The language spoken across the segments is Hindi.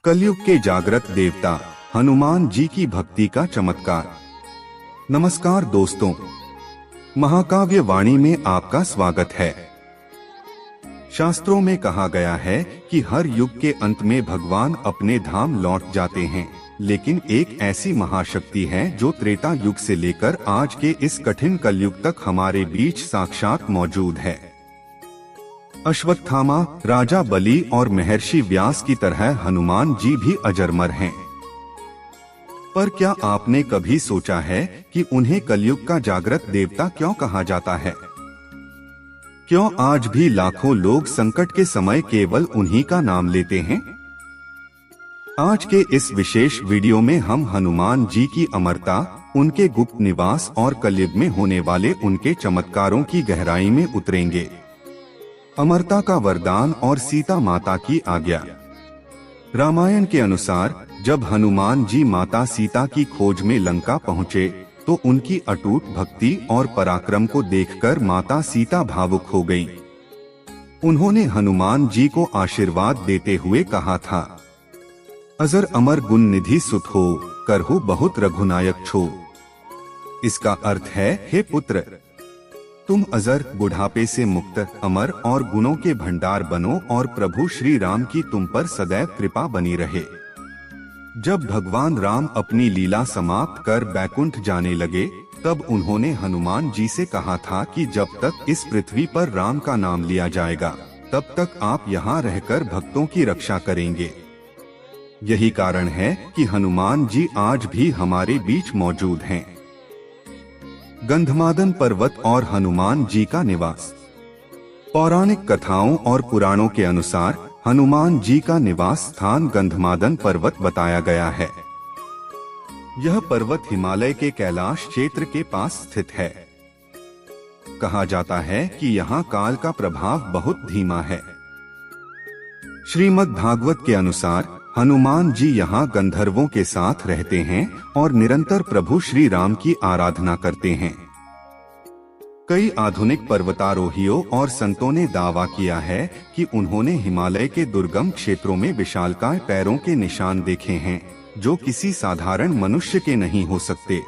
कलयुग के जागृत देवता हनुमान जी की भक्ति का चमत्कार। नमस्कार दोस्तों, महाकाव्य वाणी में आपका स्वागत है। शास्त्रों में कहा गया है कि हर युग के अंत में भगवान अपने धाम लौट जाते हैं, लेकिन एक ऐसी महाशक्ति है जो त्रेता युग से लेकर आज के इस कठिन कलयुग तक हमारे बीच साक्षात मौजूद है। अश्वत्थामा, राजा बलि और महर्षि व्यास की तरह हनुमान जी भी अजरमर हैं। पर क्या आपने कभी सोचा है कि उन्हें कलयुग का जागृत देवता क्यों कहा जाता है? क्यों आज भी लाखों लोग संकट के समय केवल उन्हीं का नाम लेते हैं? आज के इस विशेष वीडियो में हम हनुमान जी की अमरता, उनके गुप्त निवास और कलयुग में होने वाले उनके चमत्कारों की गहराई में उतरेंगे। अमरता का वरदान और सीता माता की आज्ञा। रामायण के अनुसार जब हनुमान जी माता सीता की खोज में लंका पहुँचे तो उनकी अटूट भक्ति और पराक्रम को देखकर माता सीता भावुक हो गईं। उन्होंने हनुमान जी को आशीर्वाद देते हुए कहा था, अजर अमर गुण निधि सुत हो, करहु बहुत रघुनायक छो। इसका अर्थ है, हे पुत्र, तुम अजर, बुढ़ापे से मुक्त, अमर और गुणों के भंडार बनो और प्रभु श्री राम की तुम पर सदैव कृपा बनी रहे। जब भगवान राम अपनी लीला समाप्त कर बैकुंठ जाने लगे तब उन्होंने हनुमान जी से कहा था कि जब तक इस पृथ्वी पर राम का नाम लिया जाएगा तब तक आप यहाँ रहकर भक्तों की रक्षा करेंगे। यही कारण है कि हनुमान जी आज भी हमारे बीच मौजूद हैं। गंधमादन पर्वत और हनुमान जी का निवास। पौराणिक कथाओं और पुराणों के अनुसार हनुमान जी का निवास स्थान गंधमादन पर्वत बताया गया है। यह पर्वत हिमालय के कैलाश क्षेत्र के पास स्थित है। कहा जाता है कि यहाँ काल का प्रभाव बहुत धीमा है। श्रीमद् भागवत के अनुसार हनुमान जी यहाँ गंधर्वों के साथ रहते हैं और निरंतर प्रभु श्री राम की आराधना करते हैं। कई आधुनिक पर्वतारोहियों और संतों ने दावा किया है कि उन्होंने हिमालय के दुर्गम क्षेत्रों में विशालकाय पैरों के निशान देखे हैं, जो किसी साधारण मनुष्य के नहीं हो सकते।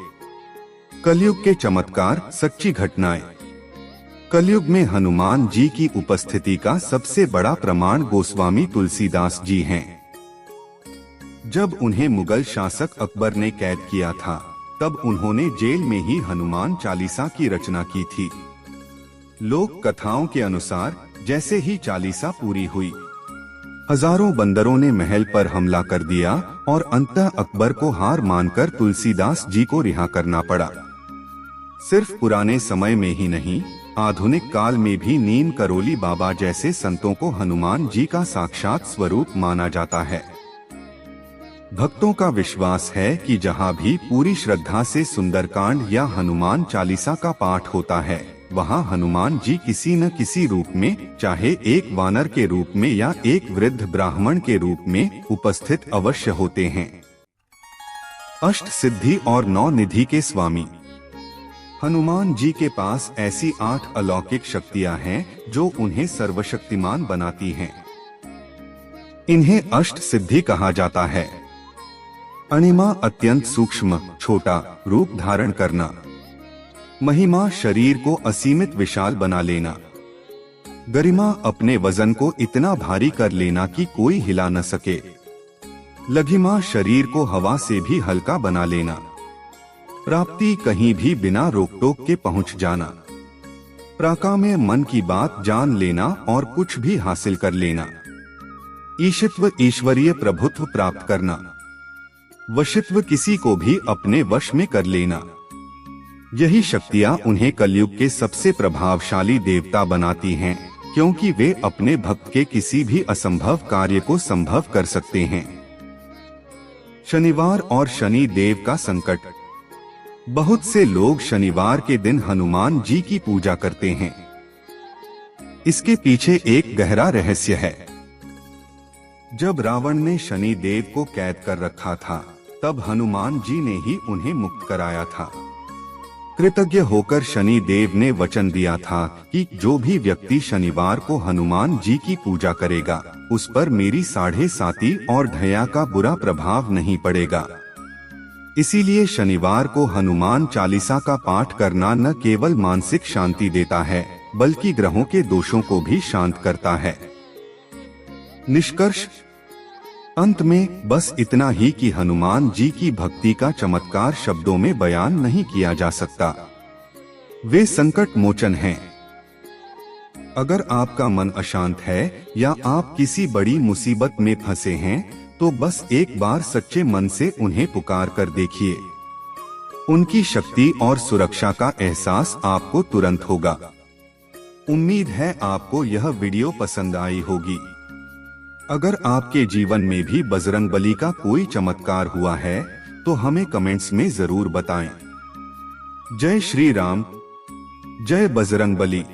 कलयुग के चमत्कार, सच्ची घटनाएं। कलयुग में हनुमान जी की उपस्थिति का सबसे बड़ा प्रमाण गोस्वामी तुलसीदास जी हैं। जब उन्हें मुगल शासक अकबर ने कैद किया था तब उन्होंने जेल में ही हनुमान चालीसा की रचना की थी। लोक कथाओं के अनुसार जैसे ही चालीसा पूरी हुई, हजारों बंदरों ने महल पर हमला कर दिया और अंततः अकबर को हार मानकर तुलसीदास जी को रिहा करना पड़ा। सिर्फ पुराने समय में ही नहीं, आधुनिक काल में भी नीम करोली बाबा जैसे संतों को हनुमान जी का साक्षात स्वरूप माना जाता है। भक्तों का विश्वास है कि जहाँ भी पूरी श्रद्धा से सुंदरकांड या हनुमान चालीसा का पाठ होता है, वहाँ हनुमान जी किसी न किसी रूप में, चाहे एक वानर के रूप में या एक वृद्ध ब्राह्मण के रूप में, उपस्थित अवश्य होते हैं। अष्ट सिद्धि और 9 निधि के स्वामी। हनुमान जी के पास ऐसी 8 अलौकिक शक्तियाँ हैं जो उन्हें सर्वशक्तिमान बनाती हैं। इन्हें अष्ट सिद्धि कहा जाता है। अणिमा, अत्यंत सूक्ष्म, छोटा रूप धारण करना। महिमा, शरीर को असीमित विशाल बना लेना। गरिमा, अपने वजन को इतना भारी कर लेना कि कोई हिला न सके। लघिमा, शरीर को हवा से भी हल्का बना लेना। प्राप्ति, कहीं भी बिना रोक टोक के पहुंच जाना। प्राकाम्य, मन की बात जान लेना और कुछ भी हासिल कर लेना। ईशित्व, ईश्वरीय प्रभुत्व प्राप्त करना। वशित्व, किसी को भी अपने वश में कर लेना। यही शक्तियाँ उन्हें कलयुग के सबसे प्रभावशाली देवता बनाती हैं, क्योंकि वे अपने भक्त के किसी भी असंभव कार्य को संभव कर सकते हैं। शनिवार और शनि देव का संकट। बहुत से लोग शनिवार के दिन हनुमान जी की पूजा करते हैं। इसके पीछे एक गहरा रहस्य है। जब रावण ने शनि देव को कैद कर रखा था तब हनुमान जी ने ही उन्हें मुक्त कराया था। कृतज्ञ होकर शनि देव ने वचन दिया था कि जो भी व्यक्ति शनिवार को हनुमान जी की पूजा करेगा उस पर मेरी 7.5 और ढैया का बुरा प्रभाव नहीं पड़ेगा। इसीलिए शनिवार को हनुमान चालीसा का पाठ करना न केवल मानसिक शांति देता है, बल्कि ग्रहों के दोषों को भी शांत करता है। निष्कर्ष अंत में बस इतना ही कि हनुमान जी की भक्ति का चमत्कार शब्दों में बयान नहीं किया जा सकता। वे संकट मोचन हैं। अगर आपका मन अशांत है या आप किसी बड़ी मुसीबत में फंसे हैं, तो बस एक बार सच्चे मन से उन्हें पुकार कर देखिए। उनकी शक्ति और सुरक्षा का एहसास आपको तुरंत होगा। उम्मीद है आपको यह वीडियो पसंद आई होगी। अगर आपके जीवन में भी बजरंगबली का कोई चमत्कार हुआ है तो हमें कमेंट्स में जरूर बताएं। जय श्री राम, जय बजरंगबली।